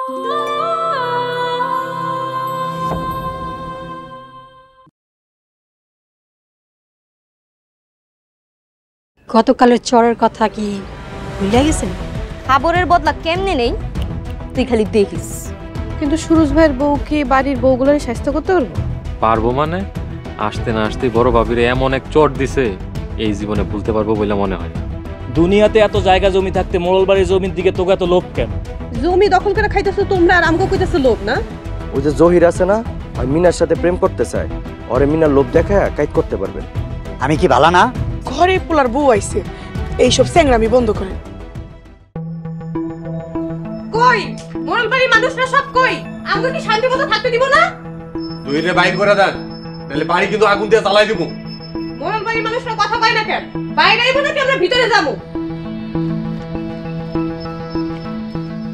গতকালের চরের কথা কি ভুলে গেছেন? খবরের বদলা কেমনে নেই তুই খালি দেখিস। কিন্তু সুরজ ভাইয়ের বউ কি বাড়ির বউগুলোর স্বাস্থ্য করতে পারবো? পারবো মানে আসতে না আসতে বড় ভাবিরে এমন এক চট দিছে এই জীবনে ভুলতে পারবো বলে মনে হয় না। দুনিয়াতে এত জায়গা জমি থাকতে মোড়ল বাড়ির জমির দিকে তোকে এত লোভ কেন? জমি দখল করে খাইতেছো তোমরা আর আমগো কইতেছো লোভ না? ওই যে জহির আছে না, ওই মিনার সাথে প্রেম করতে চায়, ওরে মিনার লোভ দেখায় কাইট করতে পারবেন। আমি কি ভালো না? ঘরে পোলার বউ আইছে, এইসব স্যাংরামি বন্ধ করে। কই মোড়ল বাড়ির মানুষরা সব কই? আমগো কি শান্তি মতো থাকতে দিব না? দুইরে বাইর করে দেন, নাহলে বাড়ি কিন্তু আগুন দিয়ে জ্বালাই দিব। মোড়ল বাড়ির মানুষরা কথা কয় না কেন? বাইরে আইবো নাকি আমরা ভিতরে যাবো?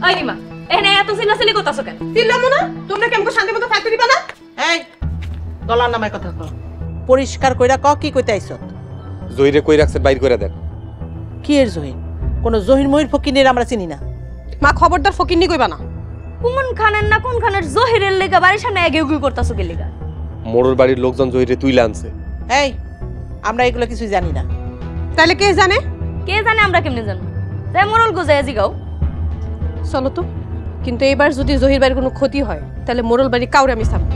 ওই রিমা এনে এত চিল্লাচিল্লি করতেছো কেন? চিল্লামো না? তোমরা কি আমগো শান্তি মতো থাকতে দিবা না? এই গলার নামায় কথা কও, পরিষ্কার কইরা ক কি কইতে আইছ? জহিরে কই রাখছেন, বাইর করে দেন। কি এর জহির? কোন জহির মহির ফকিনের আমরা চিনি না। মা খবরদার ফকিন্নি কইবা না। কোন খানের না কোন খানের জহিরের লেগা বাড়ির সামনে এগিয়ে করতেছো কে লেগা? মোড়ল বাড়ির লোকজন জহিরে তুইলে আনছে। এই আমরা এগুলো কিছু জানি না। তাহলে কে জানে? কে জানে আমরা কেমনে জানবো? যাই মোড়ল গোজায় জিগাও। চলো তো, কিন্তু এবার যদি জহির বাড়ির কোনো ক্ষতি হয় তাহলে মোড়ল বাড়ি কাউরে আমি ছাড়বো।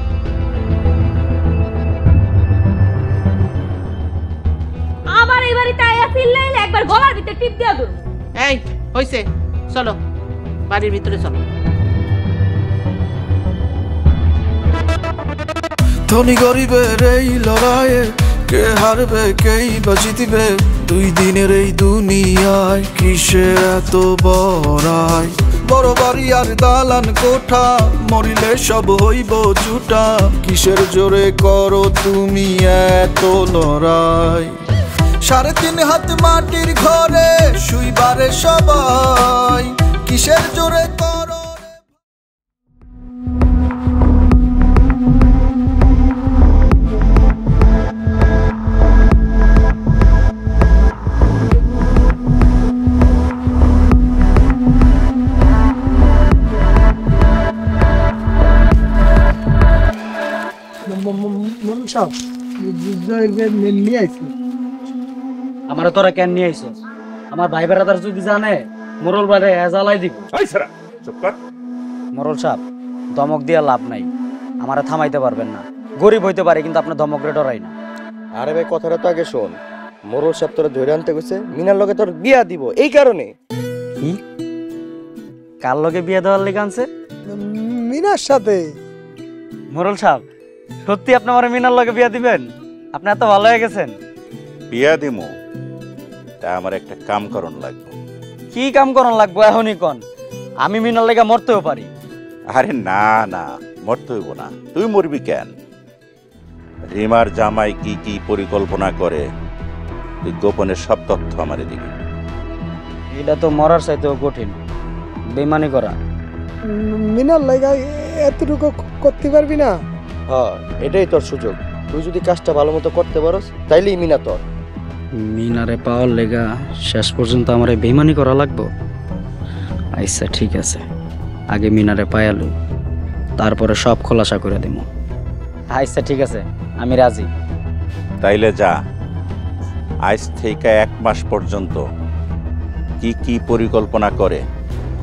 আবার এই বাড়িতে আয়া চিল্লাইলে একবার গলার ভিতরে টিপ দিয়া ধরবো। এই হইছে, চলো বাড়ির ভিতরে চলো। ধনী গরিবের এই লড়াইয়ে কে হারবে কেই বা জিতবে, দুই দিনের এই দুনিয়ায় কিসের এত বড়াই। বড় বাড়ি আর দালান কোঠা, মরিলে সব হইব জুটা, কিসের জোরে করো তুমি এত লড়াই। 3.5 হাত মাটির ঘরে শুইবারে সবাই, কিসের জোরে করো। আমার তোরা কেন নিয়ে আইছো? আমার ভাই বেড়াদার যদি জানে মোরল বাড়ে জ্বালাই দিব। মোরল সাহেব ধমক দিয়া লাভ নাই, আমারে থামাইতে পারবেন না। গরিব হইতে পারে কিন্তু আপনার ধমকরে ডরাই না। আরে ভাই কথাটা তো আগে শোন, মোরল সাহেব তোরা ধরে আনতে গেছে মিনার লগে তোর বিয়া দিব এই কারণে। কি কার লগে বিয়ে দেওয়ার লেগে আনছে? মিনার সাথে। মোরল সাহেব সত্যি আপনি আমার মিনার লগে বিয়া দিবেন? আপনি এত ভালো হয়ে গেছেন। বিয়া দিমু, তা আমার একটা কাম করণ লাগবে। কি কাম করন লাগবো এখনই কোন? আমি মিনার লেগে মরতেও পারি। আরে না না, মরতে হইব না। তুই মরবি কেন? রিমার জামাই কি কি পরিকল্পনা করে তুই গোপনে সব তথ্য আমারে দিবি। এটা তো মরার চাইতেও কঠিন, বেইমানি করা। মিনার লাগা এতটুকু করতে পারবি না? হ্যাঁ এটাই তোর সুযোগ, তুই যদি কাজটা ভালো মতো করতে পারস তাইলেই মিনা তোর। মিনারে পাওয়ার লেগা শেষ পর্যন্ত আমার বেইমানি করা লাগবো? আচ্ছা ঠিক আছে, আগে মিনারে পায়ালু, তারপরে সব খোলাসা করে দেবো। আচ্ছা ঠিক আছে, আমি রাজি। তাইলে যা, আজ থেকে 1 মাস পর্যন্ত কি কি পরিকল্পনা করে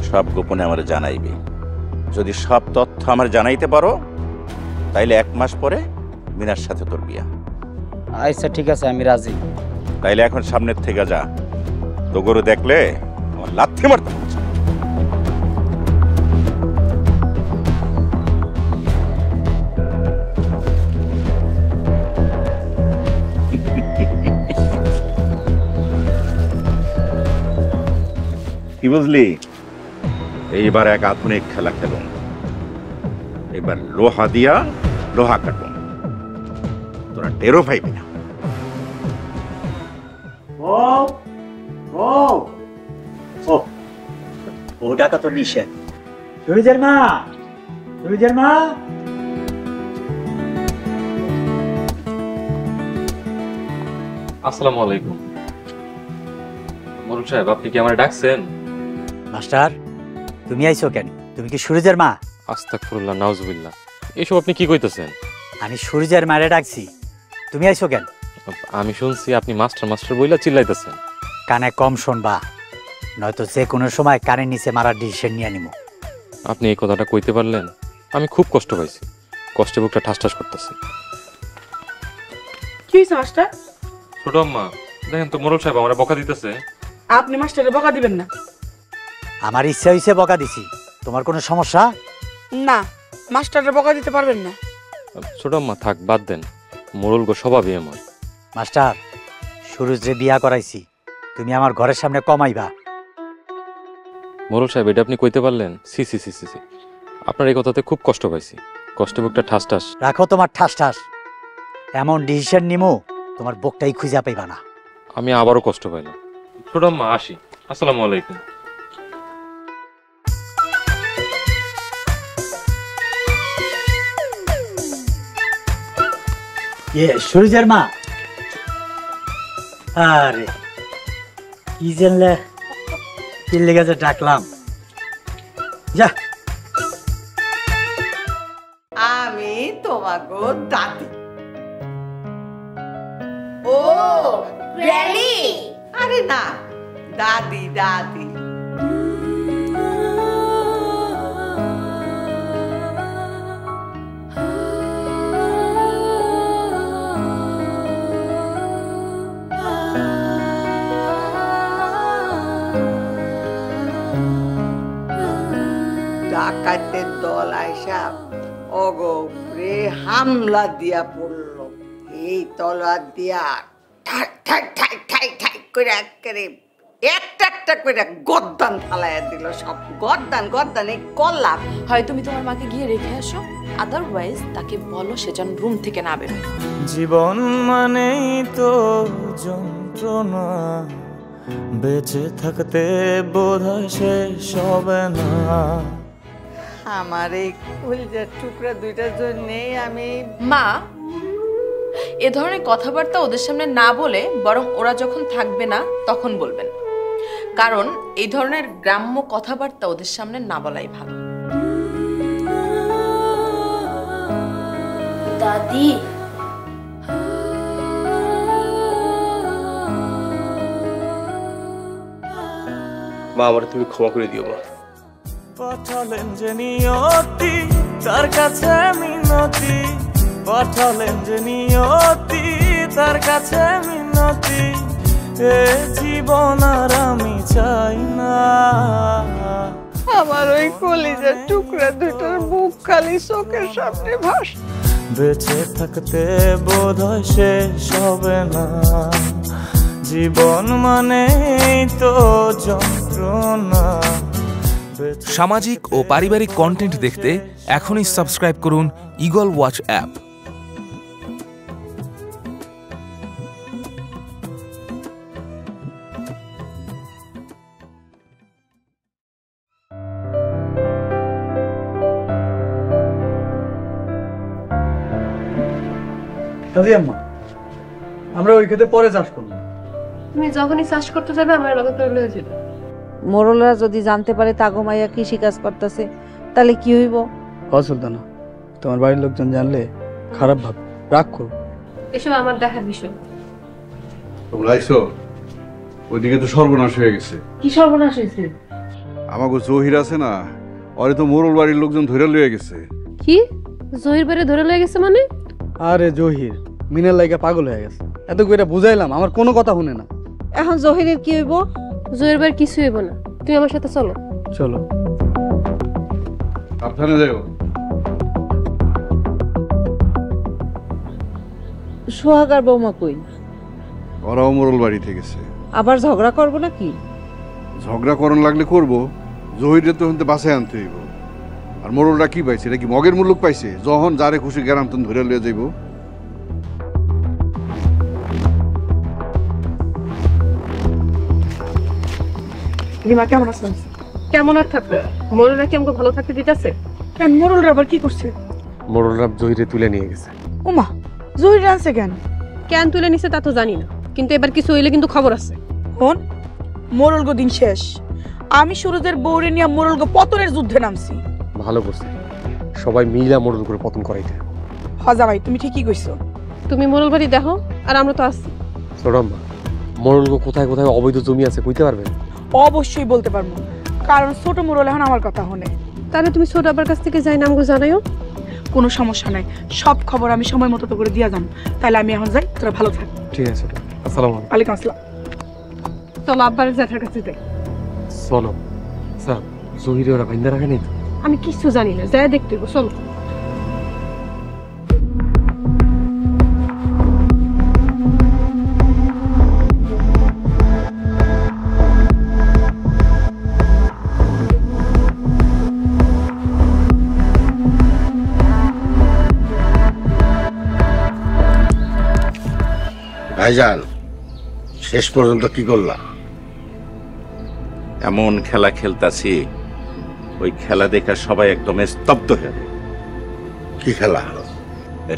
সব গোপনে আমার জানাইবি। যদি সব তথ্য আমার জানাইতে পারো তাইলে 1 মাস পরে মিনার সাথে তোর বিয়া। আচ্ছা ঠিক আছে, আমি রাজি। তাইলে এখন সামনের থেকে যা, তো গরু দেখলে আমার লাথি মারতে হচ্ছে। কি বুঝলি? এইবার এক আধুনিক খেলা খেলুন। এবার লোহা দিয়া লোহা কাটুন, তোরা টেরও পাইবি না। ও টাকা তো নিষেধ। সুইজের মা, সুইজের মা। আসসালামু আলাইকুম। মোরল সাহেব আপনি কি আমারে ডাকছেন? মাস্টার তুমি আইছো কেন? তুমি কি সুরজের মা? আস্তাগফিরুল্লাহ, নাউজুবিল্লাহ, এসব আপনি কি কইতেছেন? আমি সুরজের মারে ডাকছি, তুমি আইছো কেন? আমি শুনছি আপনি মাস্টার মাস্টার বইলা চিল্লাইতেছেন। কানে কম শুনবা, নয়তো যে কোনো সময় কানের নিচে মারার ডিসিশন নিয়ে নিমু। আপনি এই কথাটা কইতে পারলেন, আমি খুব কষ্ট পাইছি, কষ্টে বুকটা ঠাস ঠাস করতেছি। কি হয়েছে মাস্টার? ছোট আম্মা, দেখেন তো মোরল সাহেব আমার বকা দিতেছে। আপনি মাস্টারে বকা দিবেন না। আমার ইচ্ছা হইছে বকা দিছি, তোমার কোনো সমস্যা? না, মাস্টারে বকা দিতে পারবেন না। ছোট আম্মা থাক, বাদ দেন, মোরল গো স্বভাবই এমন। মাস্টার, সুরজরে বিয়া করাইছি, তুমি আমার ঘরের সামনে কমাইবা। মোরল সাহেব, এটা আপনি কইতে পারলেন? সি সি সি সি, আপনার এই কথাতে খুব কষ্ট পাইছি, কষ্টে বুকটা ঠাস ঠাস। রাখো তোমার ঠাস ঠাস, এমন ডিসিশন নিমু তোমার বুকটাই খুঁজা পাইবা না। আমি আবারও কষ্ট পাইলাম। ছোট আম্মা আসি, আসসালামু আলাইকুম। সুরজের মা, আরে কি জানলে কি লেগেছে ডাকলাম, যা। আমি তোমাকে দাদি। ও গ্র্যানি? আরে না, দাদি দাদি। ডাকাতের দল আইসা অগরে হামলা দিয়া পড়ল। এই তলোয়ার দিয়া ঠাক ঠাক ঠাক ঠাক ঠাক করে একেবারে একটা একটা করে গর্দান ফালাইয়া দিল। সব গর্দান গর্দান এই কল্লা। হয় তুমি তোমার মাকে গিয়ে রেখে আসো, আদারওয়াইজ তাকে বলো সে যেন রুম থেকে না বেরোয়। জীবন মানেই তো যন্ত্রণা, বেঁচে থাকতে বোধহয় শেষ হবে না। আমার এই কলিজার টুকরা দুইটার জন্যেই আমি। মা, এ ধরনের কথাবার্তা ওদের সামনে না বলে বরং ওরা যখন থাকবে না তখন বলবেন, কারণ এই ধরনের গ্রাম্য কথাবার্তা ওদের সামনে না বলাই ভালো। দাদি, মা, আমার তুমি ক্ষমা করে দিও মা। পাঠালেন যে নিয়তি, তার কাছে মিনতি, পাঠালেন যে নিয়তি, তার কাছে মিনতি, এ জীবন আর আমি চাই না। আমার ওই কলিজার টুকরা দুটোর বুক খালি চোখের সামনে ভাস। বেঁচে থাকতে বোধহয় শেষ হবে না, জীবন মানেই তো যন্ত্রণা। সামাজিক ও পারিবারিক কন্টেন্ট দেখতে এখনই সাবস্ক্রাইব করুন ঈগল ওয়াচ অ্যাপ। আমরা ওই খেতে পরে চাষ করবো। তুমি যখনই চাষ করতে যাবে আমার লগে তো লয়ে যাবে। মোরলরা যদি জানতে পারে তাগো মাইয়া কৃষি কাজ করতেছে তাহলে কি হইব? সুলতানা, তোমার বাড়ির লোকজন জানলে খারাপ ভাব, রাগ করবো। এসব আমার দেখার বিষয়। তোমরা আইসো, ওইদিকে তো সর্বনাশ হয়ে গেছে। কি সর্বনাশ হয়েছে? আমাকে জহির আছে না, ওরে তো মোরল বাড়ির লোকজন ধরে লয়ে গেছে। কি জহির বাড়ি ধরে লয়ে গেছে মানে? আরে জহির মিনার লাইগা পাগল হয়ে গেছে, এত কইরা বুঝাইলাম, আমার কোনো কথা শুনে না। এখন জহিরের কি হইব? জহির বাড়ি কিছু হইব না, তুমি আমার সাথে চলো। চলো। সাবধানে যাও। সোহাগ আর বৌমা কই? ওরাও মোরল বাড়িতে গেছে। আবার ঝগড়া করবো নাকি? ঝগড়া করন লাগলে করবো, জহিরে তো হতে বাসায় আনতে হইব। আর মোরলটা কি পাইছে? এটা কি মগের মুল্লুক পাইছে? যখন যারে খুশি গেরাম তখন ধরে লয়ে যাইব। রিমা কেমন আছেন? কেমন আর থাকবে, মোরলরা কি আমাকে ভালো থাকতে দিতেছে? কেন মোরলরা আবার কি করছে? মোরলরা জহিরে তুলে নিয়ে গেছে। ওমা, জহির আনছে কেন? কেন তুলে নিছে তা তো জানি না, কিন্তু এবার কিছু হইলে কিন্তু খবর আছে। হন, মোরল গো দিন শেষ। আমি সুরজের বউরে নিয়ে মোরলগো পতনের যুদ্ধে নামছি। ভালো করছে, সবাই মিলা মোড়ল করে পতন করাইতে। হজা ভাই তুমি ঠিকই কইছো। তুমি মোরল বাড়ি দেখো আর আমরা তো আসছি। ছোটম্মা, মোড়লগো কোথায় কোথায় অবৈধ জমি আছে কইতে পারবেন? অবশ্যই বলতে পারবো, কারণ ছোট মোরল এখন আমার কথা হনে। তাহলে তুমি ছোট আব্বার কাছ থেকে যাই নামগো জানাইও। কোনো সমস্যা নাই, সব খবর আমি সময় মতো তো করে দিয়া যান। তাহলে আমি এখন যাই, তোরা ভালো থাক। ঠিক আছে, আসসালামু আলাইকুম। ওয়ালাইকুম আসসালাম। চলো আব্বার জ্যাঠার কাছে যাই। চলো স্যার, জহিরে ওরা বাইন্দা রাখে নাই তো? আমি কিছু জানি না, যাই দেখতে গো, চলো। ভাইজান, শেষ পর্যন্ত কি করলাম? এমন খেলা খেলতাছি, ওই খেলা দেখা সবাই একদম স্তব্ধ হয়ে যায়। কি খেলা?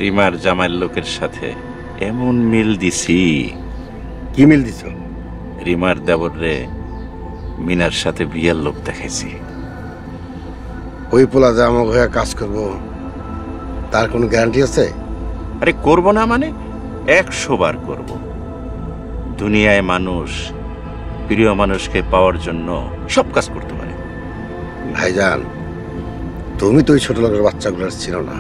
রিমার জামাইয়ের লোকের সাথে এমন মিল দিছি। কি মিল দিছ? রিমার দেবর রে মিনার সাথে বিয়ের লোক দেখাইছি। ওই পোলা যে আমাকে হয়ে কাজ করবো তার কোনো গ্যারান্টি আছে? আরে করবো না মানে 100 বার করব। দুনিয়ায় মানুষ প্রিয় মানুষকে পাওয়ার জন্য সব কাজ করতে পারে। ভাইজান, তুমি তো ওই ছোট লোকের বাচ্চাগুলো ছিল না,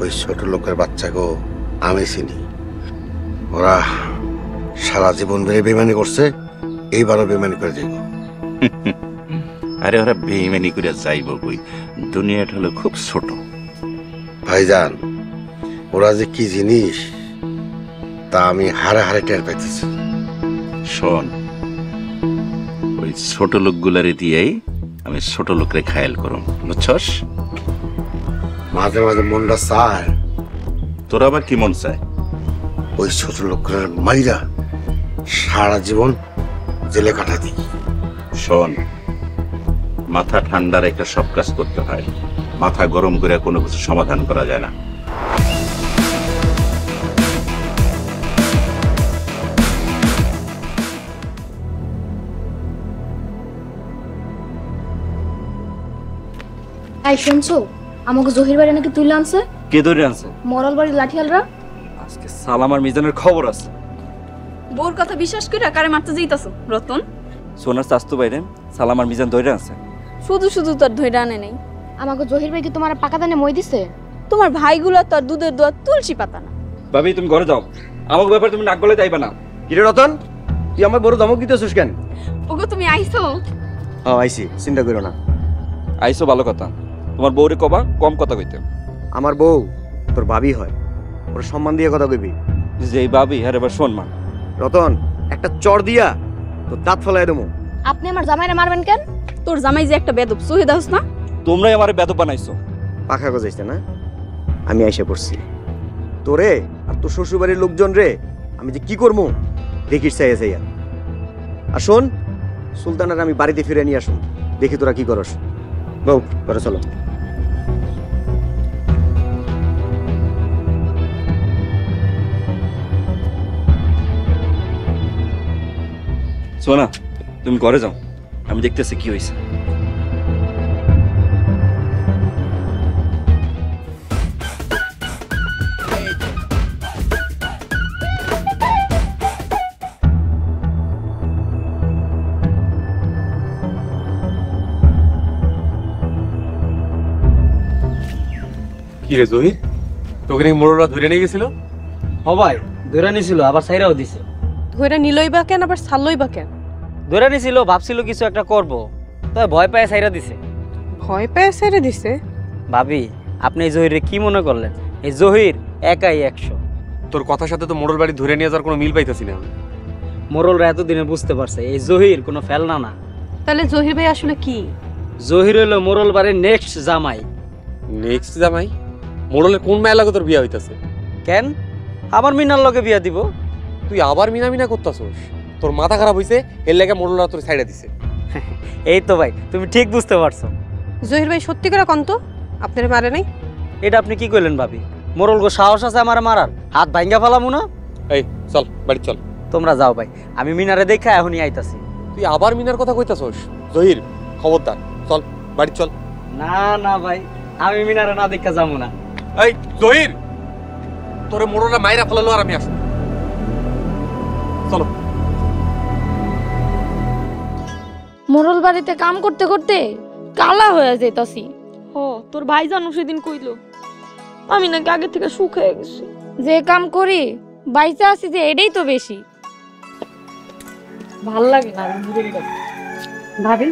ওই ছোট লোকের বাচ্চাকেও আমি চিনি। ওরা সারা জীবন ধরে বেইমানি করছে, এইবারও বেইমানি করে যাইব। আরে ওরা বেইমানি করে যাইব কই, দুনিয়াটা হলো খুব ছোট। ভাইজান, ওরা যে কি জিনিস তা আমি হারে হারে টের পাইতেছি। শোন, ওই ছোট লোকগুলারে দিয়েই আমি ছোট লোকরে খায়াল করুম, বুঝছস? মাঝে মাঝে মনটা চায়। তোর আবার কি মন চায়? ওই ছোট লোকের মাইরা সারা জীবন জেলে কাটা দিই। শোন, মাথা ঠান্ডা রেখে সব কাজ করতে হয়, মাথা গরম করে কোনো কিছু সমাধান করা যায় না। এই শুনছো, আমাকে জহির বাড়ি নাকি তুলে আনছে। কে ধরে আনছে? মরল বাড়ির লাঠিয়ালরা। আজকে সালাম আর মিজানের খবর আছে। বোর কথা বিশ্বাস করে কারে মারতে যাইতাছো রতন? সোনার চাস্তু বাইরে সালাম আর মিজান ধরে আনছে। শুধু শুধু তোর ধইরা আনে নাই। আমাকে জহির ভাই কি তোমার পাকা দানে মই দিছে? তোমার ভাইগুলো তোর দুধের দোয়া তুলসী পাতা না। ভাবি তুমি ঘরে যাও, আমাকে ব্যাপারে তুমি নাক গলে যাইবা না। কিরে রতন, তুই আমার বড় ধমক দিতেছিস কেন? ওগো তুমি আইছো? হ্যাঁ আইছি, চিন্তা করো না। আইছো ভালো কথা, তোমার বউরে কবা কম কথা কইতে। আমার বউ তোর ভাবি হয়, ওর সম্মান দিয়ে কথা কইবি। যে ভাবি হ্যাঁ এবার সম্মান। রতন, একটা চর দিয়া তোর দাঁত ফলাই দেবো। আপনি আমার জামাইরে মারবেন কেন? তোর জামাই যে একটা বেদব, সহি দাওস না? তোমরাই আমারে বেদব বানাইছো। পাখা গজাইছে না? আমি আইসা পড়ছি। তোরে আর তোর শ্বশুরবাড়ির লোকজন রে আমি যে কি করবো দেখিস চাইয়া চাইয়া। আর শোন, সুলতানার আমি বাড়িতে ফিরে নিয়ে আসুন, দেখি তোরা কি করস। বউ ঘরে চলো। সোনা তুমি ঘরে যাও, আমি দেখতেছি কি হয়েছে। কি রে জহির, তোকে নাকি মোড়লরা ধরে নিয়ে গেছিল? ও ভাই, ধরে নিছিল, আবার সাইরাও দিছে। ধইরা নিলই বা কেন, আবার ছাড়লই বা কেন? ধরে নিছিল, ভাবছিল কিছু একটা করব, তবে ভয় পায় সাইরা দিছে। ভয় পেয়ে ছেড়ে দিছে? ভাবি, আপনি এই জহিরে কি মনে করলেন? এই জহির একাই 100। তোর কথার সাথে তো মোড়ল বাড়ি ধরে নিয়ে যাওয়ার কোনো মিল পাইতেছি না। মোড়লরা এতদিনে বুঝতে পারছে এই জহির কোনো ফেলনা না। তাহলে জহির ভাই আসলে কি? জহির হলো মোড়ল বাড়ির নেক্সট জামাই। নেক্সট জামাই? মোড়লের কোন মায়ের লাগে তোর বিয়া হইতাছে? কেন, আবার মিনার লগে বিয়া দিব? তুই আবার মিনা মিনা করতাছস? তোর মাথা খারাপ হইছে, এর লাগে মোড়লরা তোর সাইডা দিছে। এই তো ভাই, তুমি ঠিক বুঝতে পারছো। জহির ভাই সত্যি করে কোন তো আপনারে মারে নাই? এটা আপনি কি কইলেন ভাবি? মোড়ল গো সাহস আছে আমার মারার? হাত ভাঙ্গা ফেলামু না? এই চল বাড়ি চল। তোমরা যাও ভাই, আমি মিনারে দেখা এখনই আইতাছি। তুই আবার মিনার কথা কইতাছস? জহির খবরদার, চল বাড়ি চল। না না ভাই, আমি মিনারে না দেখা যাবো না। এই জহির, তোরে মোড়লা মাইরা ফেলালো আর আমি আসবো। চলো। মোরল বাড়িতে কাম করতে করতে কালা হয়ে যেতাছি। ও তোর ভাইজান সেদিন কইলো আমি নাকি আগে থেকে সুখ হয়ে গেছি। যে কাম করি বাইচা আছি যে এটাই তো বেশি। ভাল লাগে না ভাবি।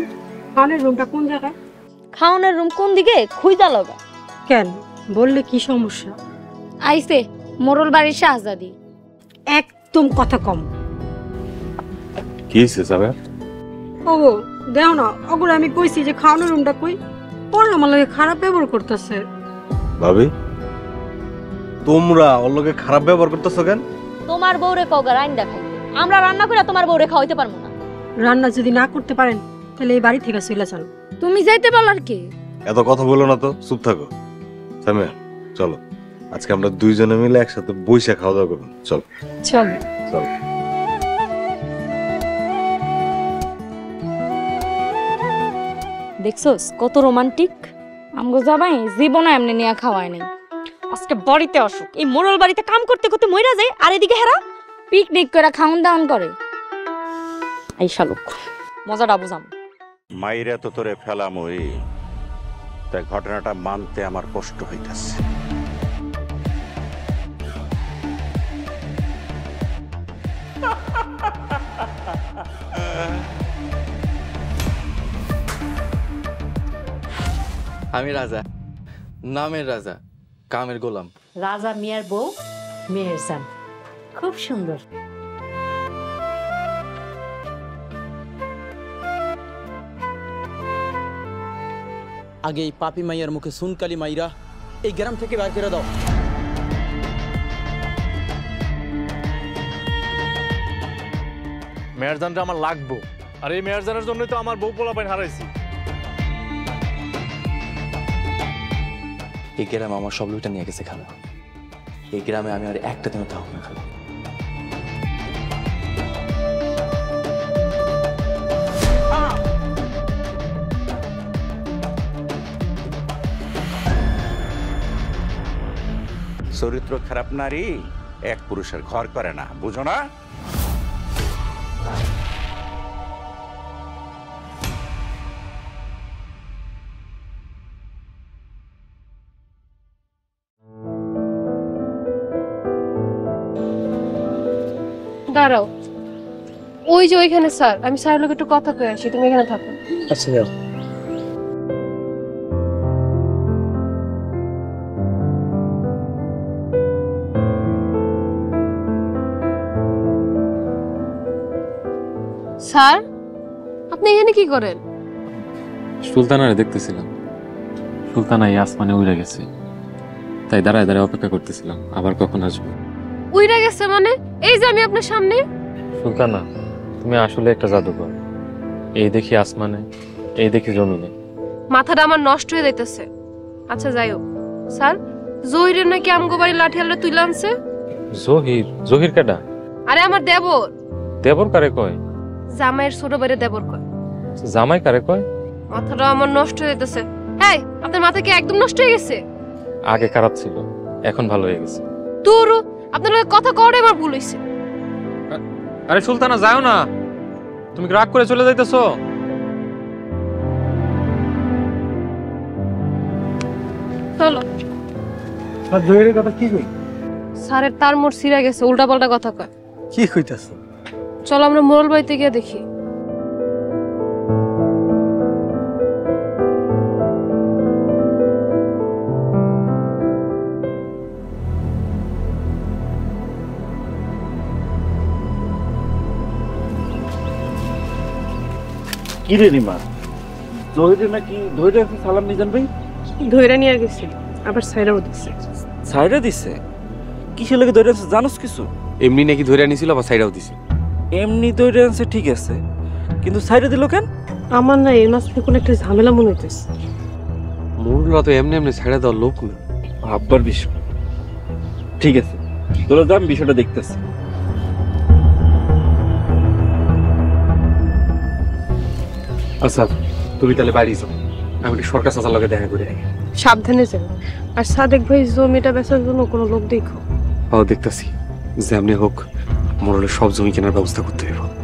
খাওয়ানোর রুমটা কোন জায়গায়? খাওয়ানোর রুম কোন দিকে খুঁজা লগা। কেন বললে কি সমস্যা? আইছে মোরল বাড়ির শাহজাদি। একদম কথা কম। কি হইছে সাবের? ওগো দেও না, ওগুলো আমি কইছি যে খাওয়ানোর রুমটা কই, ওরা আমার লাগে খারাপ ব্যবহার করতেছে। ভাবি তোমরা ওর লগে খারাপ ব্যবহার করতেছো কেন? তোমার বউরে কগা রান্না খাইতে, আমরা রান্না করে তোমার বউরে খাওয়াইতে পারবো না। রান্না যদি না করতে পারেন তাহলে এই বাড়ি থেকে চলে যান। তুমি যাইতে পারলার কি? এত কথা বলো না তো, চুপ থাকো। সামিয়া চলো, আজকে আমরা দুইজনে মিলে একসাথে বইসা খাওয়া দাওয়া করবো। চল চল চল। দেখছস কত রোমান্টিক। আমগো যাবাই জীবনে এমনি নিয়ে খাওয়ায় নাই। আজকে বাড়িতে আসুক, এই মোরল বাড়িতে কাম করতে করতে মইরা যায়, আর এদিকে হেরা পিকনিক করে খাওন দাওন করে। এই শালুক মজাটা বুঝাম। মাইরা তো তোরে ফেলামই, তাই ঘটনাটা মানতে আমার কষ্ট হইতাছে। আমি রাজা, নামের রাজা, কামের গোলাম। রাজা মিয়ার বউ মেহেরজান, খুব সুন্দর। আগে এই পাপি মাইয়ার মুখে সুনকালি মাইরা এই গ্রাম থেকে বের করে দাও। মেহেরজানটা আমার লাগবো, আর এই মেহেরজানের জন্যই তো আমার বউ পোলাপাইন হারাইছি। এই গ্রামে আমার সব লুইটা নিয়ে গেছে খালা। এই গ্রামে আমি আর একটা দিনও থাকবো না খালা। চরিত্র খারাপ নারী এক পুরুষের ঘর করে না, বুঝো না? দাঁড়াও, ওই যে ওইখানে স্যার, আমি স্যারের লোক একটু কথা কয়ে আসি, তুমি এখানে থাকো। আচ্ছা যাও। স্যার আপনি এখানে কি করেন? সুলতানারে দেখতেছিলাম। সুলতানা এই আসমানে উড়ে গেছে, তাই দাঁড়ায় দাঁড়ায় অপেক্ষা করতেছিলাম আবার কখন আসবে। উইরা গেছে মানে? এই যে আমি আপনার সামনে। সুলতানা তুমি আসলে একটা জাদুকর। এই দেখি আসমানে, এই দেখি জমিনে। মাথাটা আমার নষ্ট হয়ে যাইতেছে। আচ্ছা যাই হোক স্যার, জহিরের নাকি আমগো বাড়ি লাঠিয়ালরা তুইলা আনছে। জহির? জহির কেডা? আরে আমার দেবর। দেবর কারে কয়? জামাইয়ের ছোট বাইরে দেবর কয়। জামাই কারে কয়? মাথাটা আমার নষ্ট হয়ে যাইতেছে। এই আপনার মাথা কি একদম নষ্ট হয়ে গেছে? আগে খারাপ ছিল, এখন ভালো হয়ে গেছে। তোর আপনার কথা কওয়াটা আমার ভুল হইছে। আরে সুলতানা যাও না, তুমি রাগ করে চলে যাইতেছো। চলো। আর জহিরের কথা কি কই? স্যারের তার মোড় ছিঁড়ে গেছে, উল্টাপাল্টা কথা কয়। কি কইতাছ? চলো আমরা মোরল বাড়িতে গিয়ে দেখি। কি রে রিমা, জহিরে নাকি ধইরা সালাম নিজান ভাই? ধইরা নিয়ে গেছি, আবার সাইরাও দিছে। সাইরা দিছে? কিসের লাগে ধইরা জানোস কিছু? এমনি নাকি ধরে আনিছিল, আবার সাইডাও দিছে। এমনি ধইরা আনছে ঠিক আছে, কিন্তু সাইরা দিল কেন? আমার না এই মাসে কোনো একটা ঝামেলা মনে হইতেছে। মোরলা তো এমনি এমনি ছাড়া দেওয়ার লোক না। ভাববার বিষয়। ঠিক আছে, তোরা যা, আমি বিষয়টা দেখতেছি। আচ্ছা তুমি তাহলে বাড়ি যাও, আমি একটু সরকার চাচার লগে দেখা করে আই। সাবধানে যাও। আর সাদেক ভাই জমিটা বেচার জন্য কোনো লোক দেখো। দেখতাছি, যেমনি হোক মোড়লের সব জমি কেনার ব্যবস্থা করতে হবে।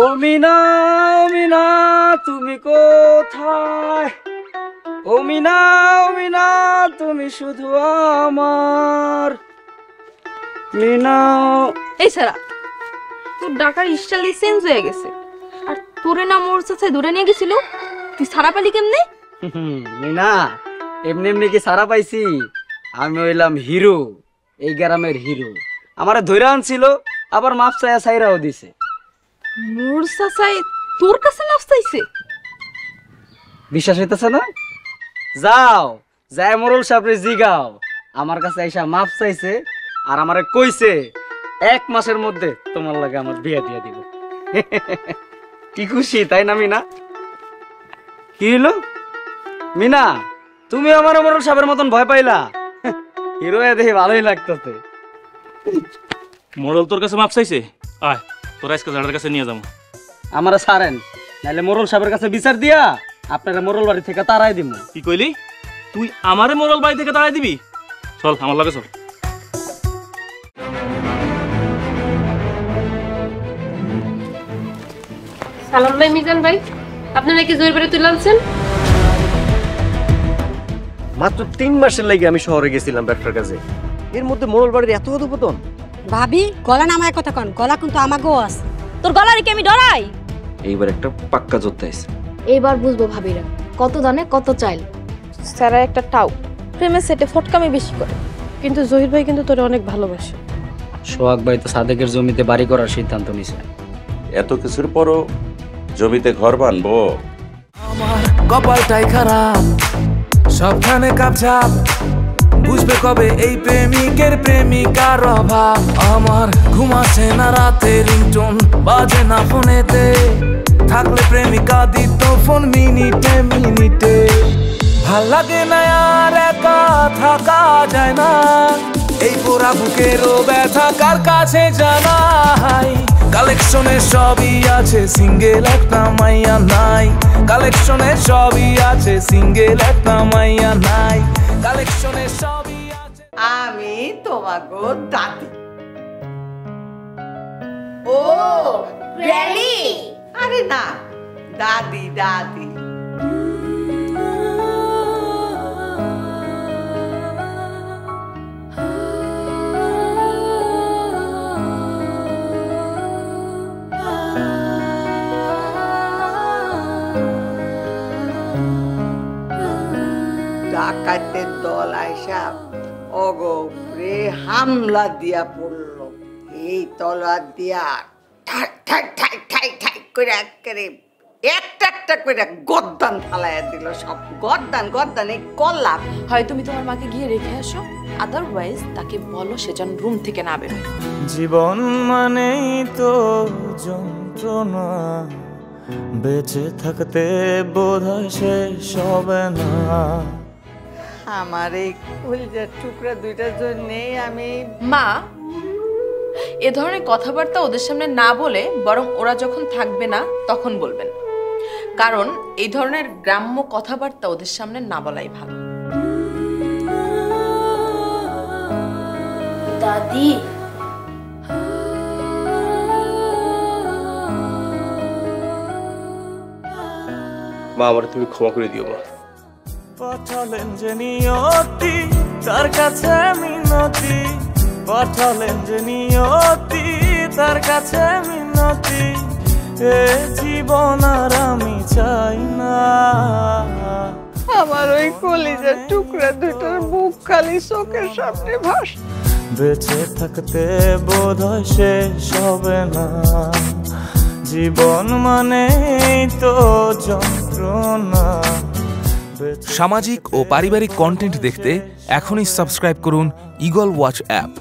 ও মিনা, ও মিনা তুমি কোথায়? ও মিনা, ও মিনা তুমি শুধু আমার মিনা। এই সারা, তোর ডাকার স্টাইল চেঞ্জ হয়ে গেছে। আর তোরে না মোর সাথে দূরে নিয়ে গেছিল, তুই সারা পালি কেমনে? মিনা, এমনি এমনি কি সারা পাইছি? আমি হইলাম হিরো, এই গ্রামের হিরো। আমারে ধইরা আনছিল, আবার মাপ চাইয়া সাইরাও দিছে। মোর সাসাই তোর কাছে মাপ চাইছে? বিশ্বাস হইতেছে না? যাও যাই মোরল সাহেবরে জিগাও, আমার কাছে আইসা মাপ চাইছে আর আমারে কইছে 1 মাসের মধ্যে তোমার লাগে আমার বিয়ে দিয়ে দিব। কি খুশি তাই না মিনা? কি হলো মিনা, তুমি আমার মোরল সাহেবের মতন ভয় পাইলা? হিরো দেখে ভালোই লাগতেছে। মোড়ল তোর কাছে মাপ চাইছে? আয় তোর আজকে জাড়ার কাছে নিয়ে যাবো। আমারে ছাড়েন, নাইলে মোরল সাহেবের কাছে বিচার দিয়া আপনারা মোরল বাড়ি থেকে তাড়াই দিব। কি কইলি? তুই আমারে মোড়ল বাড়ি থেকে তাড়াই দিবি? চল আমার লাগে চল। সালাম ভাই, মিজান ভাই, আপনারা কি জোর বেড়ে তুলে আনছেন? মাত্র 3 মাসের লাগে আমি শহরে গেছিলাম ব্যবসার কাজে, এর মধ্যে মোড়ল বাড়ির এত অধপতন। ভাবি গলা নামায় কথা কন, গলা কিন্তু আমাকেও আছে। তোর গলার কি আমি ডরাই? এইবার একটা পাক্কা যোদ্ধা আছে। এইবার বুঝবো ভাবিরা কত দানে কত চাইল। সারা একটা টাউ প্রেমের সেটে ফটকামি বেশি করে, কিন্তু জহির ভাই কিন্তু তোরে অনেক ভালোবাসে। সোহাগ ভাই তো সাদেকের জমিতে বাড়ি করার সিদ্ধান্ত নিছে। এত কিছুর পরও জমিতে ঘর বানবো? কপালটাই খারাপ, সবখানে কাপঝাপ, বুঝবে কবে এই প্রেমিকের প্রেমিকার অভাব। আমার ঘুমাসে না রাতে, রিংটোন বাজে না ফোনেতে, থাকলে প্রেমিকা দিত ফোন মিনিটে মিনিটে। ভাল লাগে না আর একা থাকা যায় না, এই পোড়া বুকেরও ব্যথা কার কাছে জানাই। কালেকশনে সবই আছে, সিঙ্গেল একটা মাইয়া নাই। কালেকশনে সবই আছে, সিঙ্গেল একটা মাইয়া নাই। কালেকশনে সবই আছে। আমি তোমাগো দাদি। ও গ্র্যানি? আরে না, দাদি দাদি। ডাকাতের দল আইসা অগরে হামলা দিয়া পড়ল। এই তলোয়ার দিয়া ঠাক ঠাক ঠাক ঠাক ঠাক করে একেবারে একটা একটা করে গর্দান ফালাইয়া দিল। সব গর্দান গর্দান এই কল্লা। হয় তুমি তোমার মাকে গিয়ে রেখে আসো, আদারওয়াইজ তাকে বলো সে যেন রুম থেকে না বেরোয়। জীবন মানেই তো যন্ত্রণা, বেঁচে থাকতে বোধহয় শেষ হবে না। আমার এই কলিজার টুকরা দুইটার জন্যে আমি মা এ ধরনের কথাবার্তা ওদের সামনে না বলে বরং ওরা যখন থাকবে না তখন বলবেন, কারণ এই ধরনের গ্রাম্য কথাবার্তা ওদের সামনে না বলাই ভালো। দাদি মা, আমার তুমি ক্ষমা করে দিও মা। পাঠালেন যে নিয়তি তার কাছে মিনতি, পাঠালেন যে নিয়তি তার কাছে মিনতি। এ জীবন আর আমি চাই না। আমার ওই কলিজার টুকরা দুইটার মুখ খালি চোখের সামনে ভাসে। বেঁচে থাকতে বোধহয় শেষ হবে না, জীবন মানেই তো যন্ত্রণা। সামাজিক ও পারিবারিক কন্টেন্ট দেখতে এখনই সাবস্ক্রাইব করুন ঈগল ওয়াচ অ্যাপ।